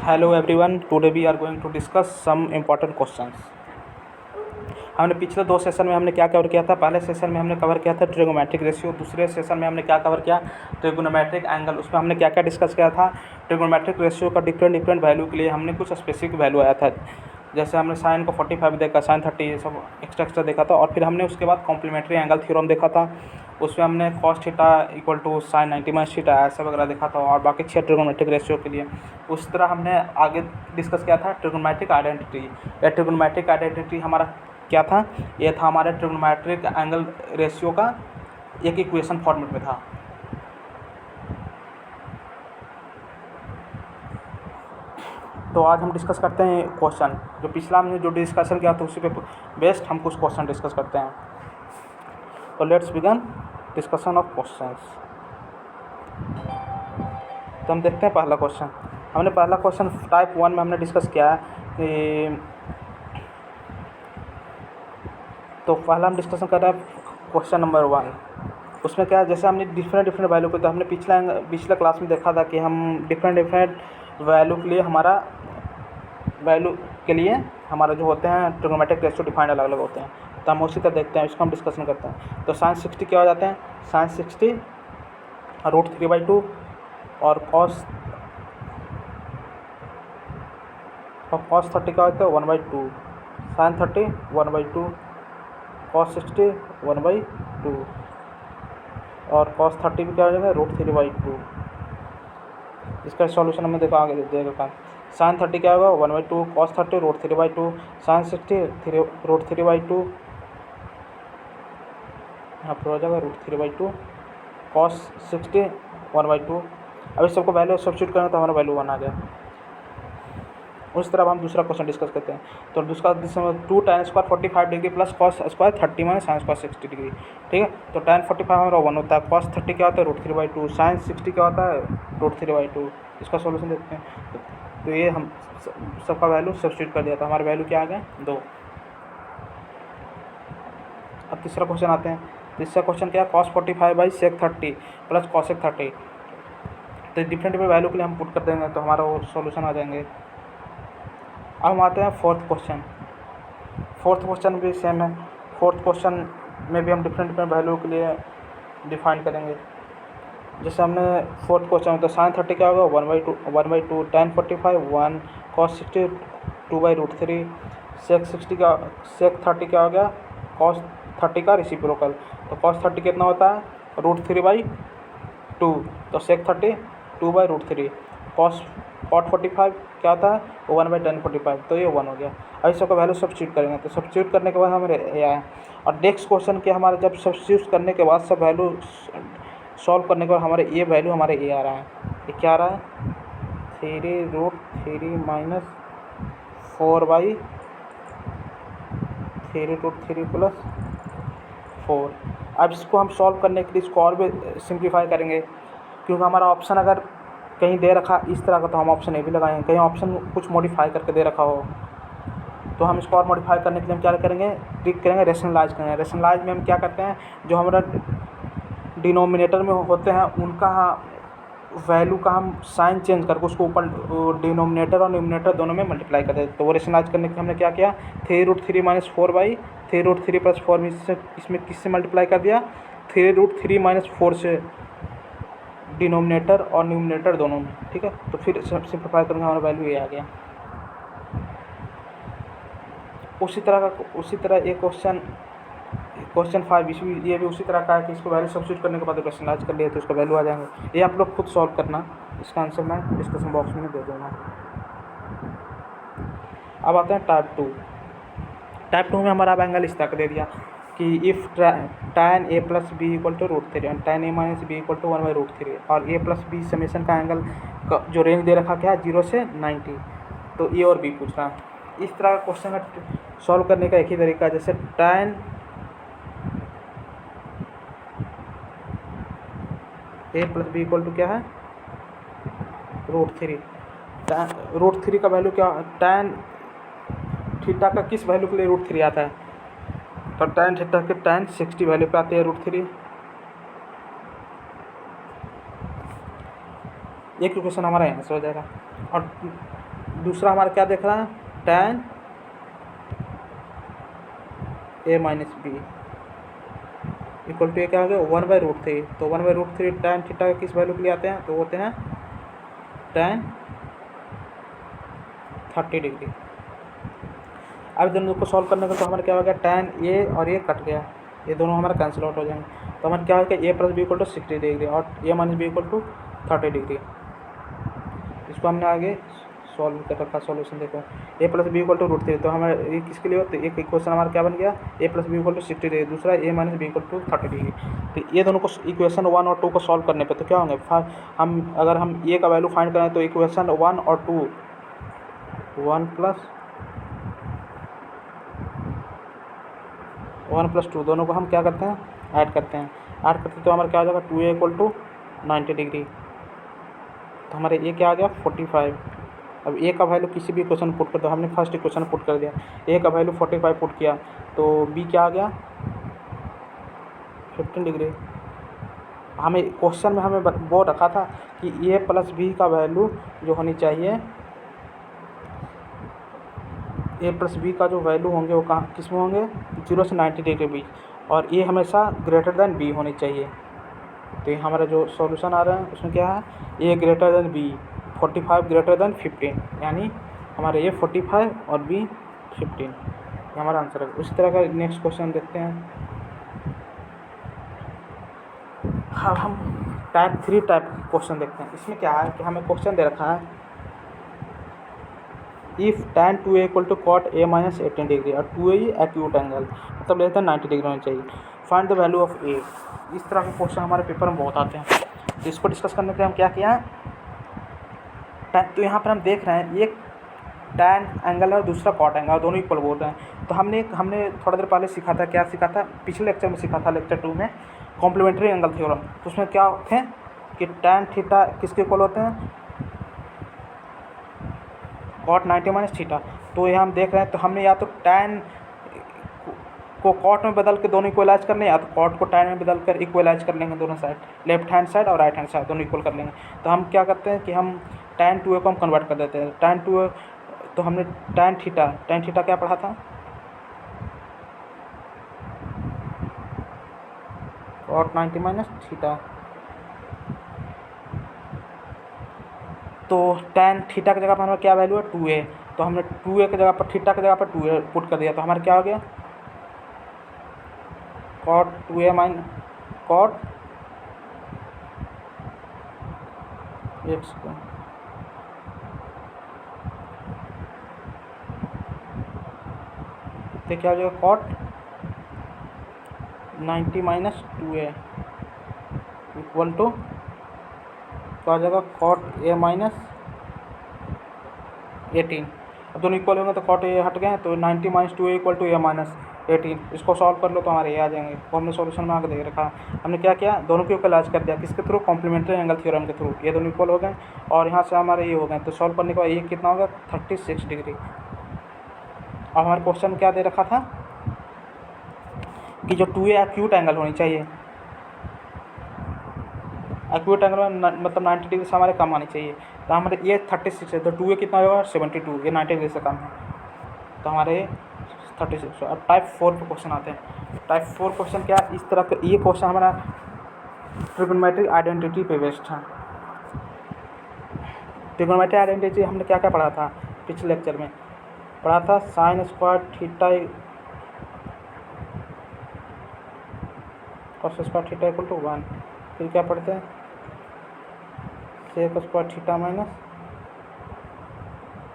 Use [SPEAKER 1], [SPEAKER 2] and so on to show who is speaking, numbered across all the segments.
[SPEAKER 1] Hello everyone, today we are going to discuss some important questions. हमने पिछले दो session में हमने क्या कवर किया था। पहले सेशन में हमने कवर किया था ट्रिगोनोमेट्रिक रेशियो। दूसरे सेशन में हमने क्या कवर किया, ट्रिगोनोमेट्रिक एंगल। उसमें हमने क्या क्या डिस्कस किया था। ट्रिगोनोमेट्रिक रेशियो का डिफरेंट वैल्यू के लिए हमने कुछ स्पेसिफिक वैल्यू आया था। जैसे हमने साइन को 45 देखा, साइन 30, ये सब एक्स्ट्रा देखा था। और फिर हमने उसके बाद कॉम्प्लीमेंट्री एंगल थ्योरम देखा था। उसमें हमने cos theta equal to sine 90 minus theta ऐसा वगैरह देखा था, और बाकी 6 ट्रिगोनोमेट्रिक रेशियो के लिए। उस तरह हमने आगे डिस्कस किया था ट्रिगोनोमेट्रिक आइडेंटिटी। यह ट्रिगोनोमेट्रिक आइडेंटिटी हमारा क्या था, ये था हमारे ट्रिगोनोमेट्रिक एंगल रेशियो का एक इक्वेशन फॉर्मेट में था। तो आज हम डिस्कस करते हैं क्वेश्चन। जो पिछला हमने जो डिस्कशन किया था उसी पे बेस्ड हम कुछ क्वेश्चन डिस्कस करते हैं। तो let's begin discussion of questions. तो हम देखते हैं पहला क्वेश्चन। हमने पहला क्वेश्चन टाइप 1 में हमने डिस्कस किया है कि तो पहला हम डिस्कशन कर रहे हैं क्वेश्चन नंबर 1। उसमें क्या है, जैसे हमने डिफरेंट वैल्यू को, तो हमने पिछला क्लास में देखा था कि हम डिफरेंट वैल्यू के लिए हमारा जो होते हैं ट्रिगोनोमेट्रिक रेशियो डिफाइंड अलग अलग होते हैं। तो हम उसी तरह देखते हैं, इसको हम डिस्कशन करते हैं। तो साइन 60 क्या हो जाते हैं, साइन 60 √3/2 और कॉस 30 क्या होता है 1/2, साइन 30 1/2, कॉस 60 1/2 और कॉस 30 भी क्या हो जाएगा √3/2। इसका सॉल्यूशन हमें देखो आगे देगा। साइन 30 क्या होगा 1/2, कॉस 30 √3/2, साइन 60 √3/2, यहाँ पर हो जाएगा √3/2, कॉस 60 1/2। अब इस सबको वैल्यू सब्स्टिट्यूट करें तो हमारा वैल्यू 1 आ गया। उस तरह हम दूसरा क्वेश्चन डिस्कस करते हैं। तो दूसरा 2 tan square 45 degree plus cos square 30 minus sine square 60 degree. ठीक है, तो tan 45 हमारा 1 होता है, कॉस 30 क्या होता है √3/2, साइन 60 क्या होता है √3/2। इसका सॉल्यूशन देखते हैं। तो ये हम सबका वैल्यू सब्स्टिट्यूट कर दिया था, हमारा वैल्यू क्या आ गया 2। अब तीसरा क्वेश्चन आते हैं। तीसरा क्वेश्चन क्या है, cos 45/sec 30 प्लस cosec 30। तो डिफरेंट वैल्यू के लिए हम पुट कर देंगे तो हमारा वो सॉल्यूशन आ जाएंगे। अब हम आते हैं फोर्थ क्वेश्चन। फोर्थ क्वेश्चन भी सेम है। फोर्थ क्वेश्चन में भी हम डिफरेंट वैल्यू के लिए डिफाइन करेंगे। जैसे हमने फोर्थ क्वेश्चन में तो साइन 30 क्या होगा 1/2, tan 45 1, cos 60 2/√3, sec 30 क्या हो गया cos 30 का रेसिप्रोकल। तो cos 30 कितना होता है √3/2, तो sec 30 2/√3, cot 45 क्या होता है 1/tan45, तो ये 1 हो गया। अब इस सबका वैल्यू सब्स्टिट्यूट करेंगे। तो सब्स्टिट्यूट करने के बाद हमारे ये आया। और नेक्स्ट क्वेश्चन के हमारे जब सब्स्टिट्यूट करने के बाद सब वैल्यू सॉल्व करने के बाद हमारे ये वैल्यू हमारे ये आ रहा है। ये क्या आ रहा है 3√3 माइनस 4/3√3 प्लस 4। अब इसको हम सॉल्व करने के लिए इसको और भी सिंप्लीफाई करेंगे, क्योंकि हमारा ऑप्शन अगर कहीं दे रखा इस तरह का तो हम ऑप्शन ए भी लगाएंगे। कहीं ऑप्शन कुछ मॉडिफाई करके दे रखा हो तो हम इसको और मॉडिफाई करने के लिए हम क्या करेंगे, ट्रिक करेंगे, रेशनलाइज करेंगे। रेशनलाइज में हम क्या करते हैं, जो हमारा डिनोमिनेटर में होते हैं उनका वैल्यू का हम साइन चेंज करके उसको ऊपर डिनोमिनेटर और न्यूमिनेटर दोनों में मल्टीप्लाई कर देते। तो वो रेशनलाइज करने के लिए हमने क्या किया 3√3 माइनस 4/3√3 प्लस 4 में इसमें किससे मल्टीप्लाई कर दिया 3√3 माइनस 4 से डिनोमिनेटर और न्यूमिनेटर दोनों में। ठीक है, तो फिर सिंप्लीफाई करेंगे, हमारा वैल्यू ये आ गया। उसी तरह एक क्वेश्चन 5 ये भी उसी तरह का है कि इसको वैल्यू सब्स्टिट्यूट करने के बाद रेशनलाइज कर लिए तो इसका वैल्यू आ जाएंगे। ये आप लोग खुद सॉल्व करना, इसका आंसर मैं डिस्कशन बॉक्स में दे दूँगा। अब आते हैं टाइप 2। टाइप 2 में हमारा अब एंगल इस तरह का दे दिया कि if tan a plus B equal to √3 and tan a minus B equal to 1/√3 और a प्लस बी समेशन का एंगल का जो रेंज दे रखा क्या है 0 से 90। तो ए और बी पूछ रहा है। इस तरह का क्वेश्चन का सॉल्व करने का एक ही तरीका है, जैसे tan a plus B equal to क्या है √3। √3 का वैल्यू क्या tan थीटा का किस वैल्यू के लिए √3 आता है, तो tan थीटा के tan 60 वैल्यू पे आती है √3। एक इक्वेशन हमारा यहाँ से हो जाएगा। और दूसरा हमारा क्या देख रहा है, tan a minus B equal to ये क्या हो गया 1/√3। तो 1/√3 tan थीटा किस वैल्यू के लिए आते हैं, तो होते हैं tan 30 डिग्री। अब दोनों को सॉल्व करने का तो हमारा क्या हो गया, tan a और ये कट गया, ये दोनों हमारा कैंसिल आउट हो जाएंगे। तो हमारा क्या हो गया, a plus B equal to 60 degree और a minus B equal to 30 degree. इसको हमने आगे सॉल्व कर रखा सॉल्यूशन। देखो a plus B equal to √3, तो हमें ये किसके लिए होता है, एक इक्वेशन हमारा क्या बन गया, a plus B equal to 60 degree, दूसरा a minus B equal to 30 degree. तो ये दोनों को इक्वेशन 1 और 2 को सॉल्व करने पे तो क्या होंगे, हम अगर हम a का वैल्यू फाइंड करें तो इक्वेशन 1 और 2 1 प्लस 2 दोनों को हम क्या करते हैं, ऐड करते हैं तो हमारा क्या आ जाएगा 2a इक्वल टू 90 डिग्री। तो हमारे a क्या आ गया 45। अब a का वैल्यू किसी भी इक्वेशन पुट कर दो, हमने फर्स्ट इक्वेशन पुट कर दिया, a का वैल्यू 45 पुट किया तो b क्या आ गया 15 डिग्री। हमें क्वेश्चन में हमें वो रखा था कि a प्लस b का वैल्यू जो होनी चाहिए, a प्लस बी का जो वैल्यू होंगे वो कहाँ किस में होंगे 0 से 90 डिग्री के बीच, और a हमेशा ग्रेटर देन b होनी चाहिए। तो ये हमारा जो सॉल्यूशन आ रहा है उसमें क्या है, a greater than b 45 greater than 15, यानी हमारे a 45 और b 15, ये हमारा आंसर है। उसी तरह का नेक्स्ट क्वेश्चन देखते हैं। हाँ, हम टाइप 3 टाइप क्वेश्चन देखते हैं। इसमें क्या है कि हमें क्वेश्चन दे रखा है if tan 2a equal to cot a minus 18 degree और 2a एक्यूट एंगल मतलब लेस देन 90 डिग्री होनी चाहिए, find the value of a। इस तरह के क्वेश्चन हमारे पेपर में बहुत आते हैं। तो इसको डिस्कस करने के लिए हम क्या किया, तो यहाँ पर हम देख रहे हैं एक tan एंगल और दूसरा कॉट एंगल, दोनों इक्वल बोल रहे हैं। तो हमने थोड़ा देर पहले सीखा था, क्या सीखा था, पिछले लेक्चर में सीखा था, लेक्चर 2 में कॉम्प्लीमेंट्री एंगल थ्योरम। तो उसमें क्या थे कि tan थीटा किसके इक्वल होते हैं, कॉट 90 माइनस थीटा। तो यहाँ हम देख रहे हैं, तो हमने या तो tan को कॉट में बदल के दोनों इक्वलाइज कर लें, या तो कॉट को tan में बदल कर इक्वलाइज कर लेंगे, दोनों साइड लेफ्ट हैंड साइड और राइट हैंड साइड दोनों इक्वल कर लेंगे। तो हम क्या करते हैं कि हम tan 2a को हम कन्वर्ट कर देते हैं tan 2a। तो हमने tan थीटा क्या पढ़ा था, कॉट 90 माइनस थीटा। तो tan थीटा की जगह पर हमारा क्या वैल्यू है 2a, तो हमने 2a की जगह पर थीटा की जगह पर 2a पुट कर दिया, तो हमारा क्या हो गया cot 2a minus cot x को तो क्या हो जाएगा cot 90 minus 2a equal to क्या हो जाएगा कॉट a माइनस 18। अब दोनों इक्वल होंगे तो कॉट a हट गए, तो 90 minus 2a equal to a minus 18। इसको सॉल्व कर लो तो हमारे ये आ जाएंगे। वो हमने सॉल्यूशन में आगे दे रखा। हमने क्या किया, दोनों को इक्वलाइज कर दिया किसके थ्रू, कॉम्प्लीमेंट्री एंगल थ्योरम के थ्रू। ये दोनों इक्वल हो गए और यहाँ से हमारे ये हो गए। तो सॉल्व करने के बाद ये कितना होगा 36 डिग्री। अब हमारे क्वेश्चन क्या दे रखा था कि जो 2a एक्यूट एंगल होनी चाहिए, एक्यूट एंगल में मतलब 90 डिग्री से हमारे कम आनी चाहिए। तो हमारे ये 36 है, तो 2a कितना होगा 72, ये 90 डिग्री से कम है, तो हमारे 36। अब टाइप 4 पे क्वेश्चन आते हैं। टाइप 4 क्वेश्चन क्या, इस तरह का ये क्वेश्चन हमारा ट्रिग्नोमेट्रिक आइडेंटिटी पे बेस्ड है। ट्रिग्नोमेट्रिक आइडेंटिटी हमने क्या क्या पढ़ा था, पिछले लेक्चर में पढ़ा था sine square theta cos square theta equal to 1। फिर क्या पढ़ते हैं sec square theta minus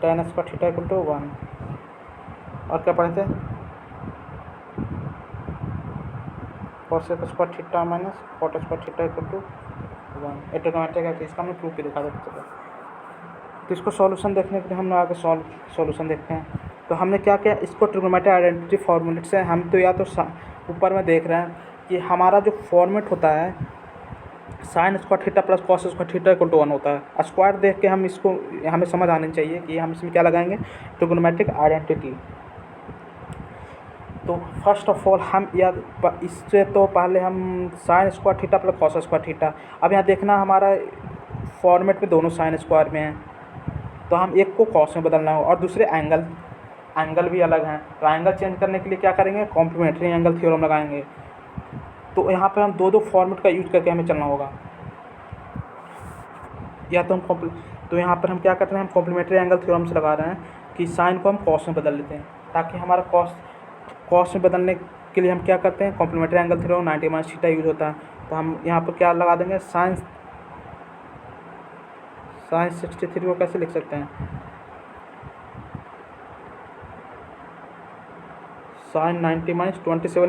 [SPEAKER 1] tan square theta equal to 1। और क्या पढ़ते हैं cosec square theta minus cot square theta equal to 1। ये ट्रिग्नोमेट्रिक है, इसका हमने प्रूफ भी देखा था। तो इसको सॉल्यूशन देखने के लिए हम आगे सॉल्यूशन देखते हैं। तो हमने क्या किया, इसको ट्रिग्नोमेट्रिक आइडेंटिटी फॉर्मूलेट से हम तो या तो ऊपर में देख रहे हैं कि हमारा जो फॉर्मेट होता है sine square theta plus cos square theta equal to 1 होता है। स्क्वायर देख के हम इसको हमें समझ आनी चाहिए कि हम इसमें क्या लगाएंगे, ट्रिग्नोमेट्रिक आइडेंटिटी। तो फर्स्ट ऑफ ऑल हम या इससे तो पहले हम sign square theta plus cos square theta. अब यहाँ देखना हमारा फॉर्मेट में दोनों साइन स्क्वायर में है, तो हम एक को कॉस में बदलना होगा और दूसरे एंगल भी अलग हैं। तो एंगल चेंज करने के लिए क्या करेंगे, कॉम्प्लीमेंट्री एंगल थ्योरम लगाएंगे। तो यहाँ पर हम दो फॉर्मेट का यूज करके हमें चलना होगा। या तो तो यहाँ पर हम क्या करते हैं, हम कॉम्प्लीमेंट्री एंगल थ्योरम से लगा रहे हैं कि साइन को हम कॉस में बदल लेते हैं, ताकि हमारा कॉस में बदलने के लिए हम क्या करते हैं, complementary angle theorem 90 minus theta use होता है। तो हम यहाँ पर क्या लगा देंगे, साइन 63 को कैसे लिख सकते हैं, साइन 90 माइनस 27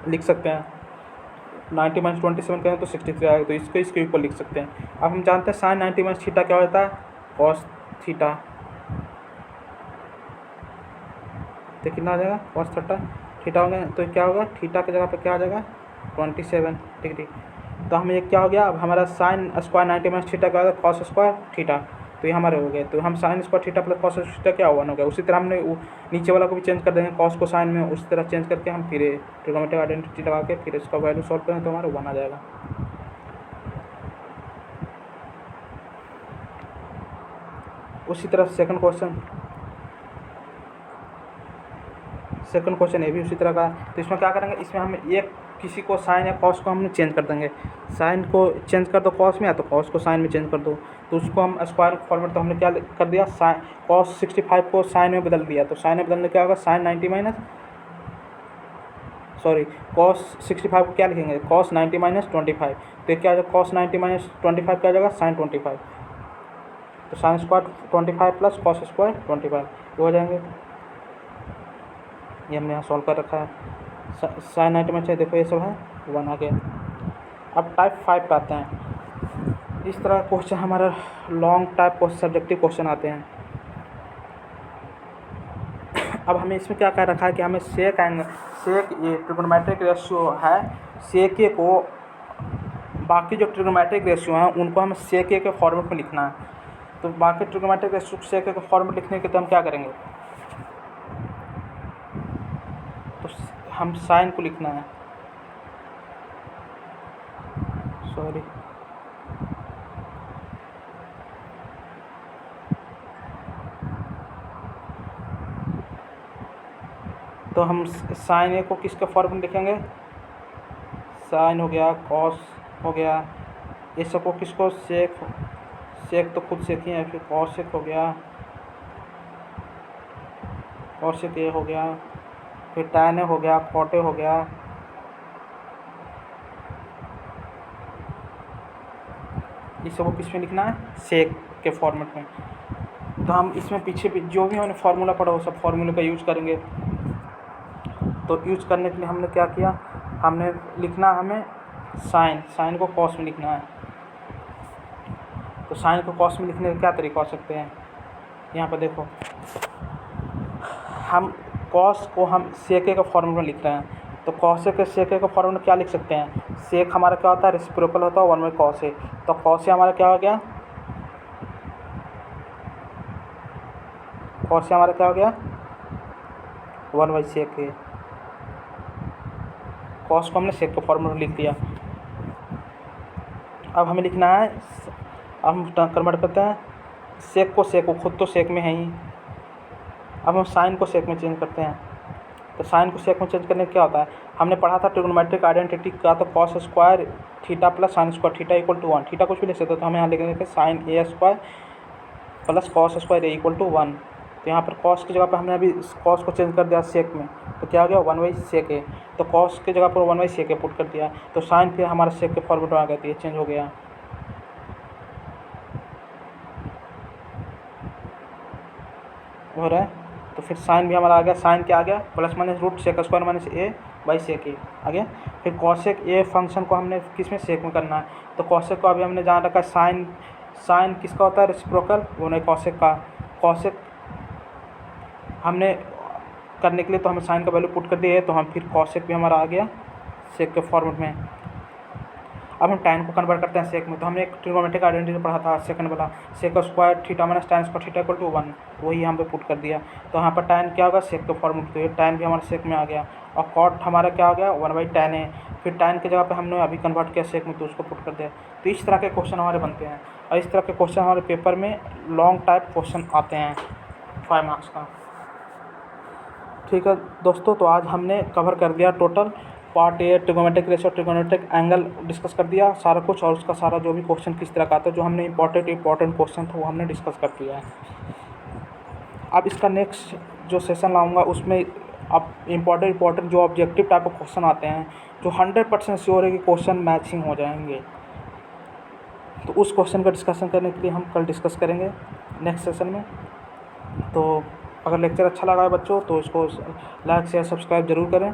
[SPEAKER 1] लिख सकते हैं। 90 माइनस 27 करें तो 63 आएगा, तो इसको इसके ऊपर लिख सकते हैं। अब हम जानते हैं साइन 90 माइनस थीटा क्या होता है, कॉस थीटा। तो कितना आ जाएगा, कॉस थीटा हो गया। तो क्या होगा, थीटा की जगह पे क्या आ जाएगा, 27 डिग्री। तो हमें ये क्या हो गया, अब हमारा साइन स्क्वायर 90 माइनस थीटा क्या होगा, कॉस स्क्वायर थीटा। तो ये हमारे हो गए। तो हम sign square theta plus cos theta क्या 1 हो गया। उसी तरह हमने नीचे वाला को भी चेंज कर देंगे, कॉस को साइन में, उसी तरह चेंज करके हम फिर ट्रिग्नोमेट्रिक आइडेंटिटी लगा के फिर इसका वैल्यू सॉल्व करें तो हमारा 1 आ जाएगा। उसी तरह सेकंड क्वेश्चन ये भी उसी तरह का है। तो इसमें क्या करेंगे, इसमें हम एक किसी को साइन या कॉस को हमने चेंज कर देंगे। साइन को चेंज कर दो कॉस में, या तो कॉस को साइन में चेंज कर दो। तो उसको हम स्क्वायर फॉर्मेट, तो हमने क्या कर दिया, साइन कॉस 65 को साइन में बदल दिया। तो साइन में बदलने क्या होगा, साइन 90 माइनस कॉस 65 को क्या लिखेंगे, कॉस 90 माइनस 25। तो क्या आ जाएगा, कॉस 90 माइनस 25 क्या आ जाएगा, साइन 25। तो sine square 25 plus cos square 25 ये हो जाएंगे। ये हमने यहाँ सॉल्व कर रखा है। साइन 90 में देखो ये सब है, 1 आ गया। अब टाइप 5 पे आते हैं। इस तरह क्वेश्चन हमारा लॉन्ग टाइप सब्जेक्टिव क्वेश्चन आते हैं। अब हमें इसमें क्या कह रखा है कि हमें सेक ये ट्रिग्नोमेट्रिक रेशियो है, सेक ए को बाकी जो ट्रिग्नोमेट्रिक रेशियो हैं उनको हमें सेक ए के फॉर्मेट में लिखना है। तो बाकी ट्रिग्नोमेट्रिक रेशियो सेक ए के फॉर्मेट लिखने के तो हम क्या करेंगे, तो हम साइन को लिखना है, तो हम साइन ए को किसके फॉर्म में लिखेंगे, साइन हो गया, कॉस हो गया, ये सबको किसको, सेक तो खुद सेक ही है, फिर कॉस सेक हो गया, कॉस सेक ए हो गया, फिर टैन ए हो गया, कॉट ए हो गया, ये सबको किस में लिखना है, सेक के फॉर्मेट में। तो हम इसमें पीछे जो भी हमने फार्मूला पढ़ा वो सब फार्मूले का यूज करेंगे। तो यूज करने के लिए हमने क्या किया, हमने लिखना हमें साइन को कॉस में लिखना है। तो साइन को कॉस में लिखने के क्या तरीका हो सकते हैं, यहाँ पर देखो, हम कॉस को हम सेक ए का फॉर्मूला लिख रहे हैं। तो कॉस ए के सेक ए का फॉर्मूला क्या लिख सकते हैं, सेक हमारा क्या होता है, रेसिप्रोकल होता है 1 बाई कॉस ए। तो कॉस ए हमारा क्या हो गया, कॉस ए हमारा क्या हो गया, 1 बाई सेक ए। कॉस को हमने सेक का फॉर्मूला लिख दिया। अब हमें लिखना है, अब हम कन्वर्ट करते हैं सेक को खुद तो सेक में है ही। अब हम साइन को सेक में चेंज करते हैं। तो साइन को सेक में चेंज करने क्या होता है, हमने पढ़ा था ट्रिग्नोमेट्रिक आइडेंटिटी का, तो cos square theta plus sine square theta equal to 1, theta कुछ भी लिख सकते हो। तो हम यहाँ लिखेंगे sine A square plus cos square A equal to 1। तो यहाँ पर कॉस की जगह पर हमने अभी कॉस को चेंज कर दिया सेक में, तो क्या हो गया 1 बाई सेक ए। तो कॉस की जगह पर 1 बाई सेक ए पुट कर दिया, तो साइन फिर हमारा सेक के फॉर्मेट में आ गया, चेंज हो गया। हो रहा है, तो फिर साइन भी हमारा आ गया, साइन क्या आ गया, plus minus root sec square minus A by sec A आ गया। फिर कॉसेक ए फंक्शन को हमने किस में, सेक में करना है। तो कॉसेक को अभी हमने जान रखा है, साइन किसका होता है, रेसिप्रोकल, वो नहीं कॉसेक का। कॉसेक हमने करने के लिए तो हमें साइन का वैल्यू पुट कर दिया है, तो हम फिर कॉसेक भी हमारा आ गया सेक के फॉर्मेट में। अब हम टैन को कन्वर्ट करते हैं सेक में। तो हमने एक ट्रिग्नोमेट्रिक आइडेंटिटी पढ़ा था सेकंड वाला, sec square theta minus tan square theta equal to 1, वही यहाँ पे पुट कर दिया। तो यहाँ पर टैन क्या होगा, सेक के फॉर्मेट, तो ये टैन भी हमारे सेक में आ गया। और कॉट हमारा क्या हो गया, 1 बाई टैन है। फिर टैन की जगह पे हमने अभी कन्वर्ट किया सेक में, तो उसको पुट कर दिया। तो इस तरह के क्वेश्चन हमारे बनते हैं। और इस तरह के क्वेश्चन हमारे पेपर में लॉन्ग टाइप क्वेश्चन आते हैं 5 मार्क्स का। ठीक है दोस्तों, तो आज हमने कवर कर दिया total part A trigonometric ratio trigonometric angle discuss कर दिया सारा कुछ, और उसका सारा जो भी क्वेश्चन किस तरह का आता है, जो हमने इंपॉर्टेंट क्वेश्चन था वो हमने डिस्कस कर दिया है। अब इसका नेक्स्ट जो सेशन लाऊंगा उसमें अब इम्पॉर्टेंट जो ऑब्जेक्टिव टाइप ऑफ क्वेश्चन आते हैं, जो 100% श्योर है कि क्वेश्चन मैचिंग हो जाएंगे, तो उस क्वेश्चन का डिस्कशन करने के लिए हम कल डिस्कस करेंगे नेक्स्ट सेशन में। तो अगर लेक्चर अच्छा लगा है बच्चों तो इसको लाइक शेयर सब्सक्राइब ज़रूर करें।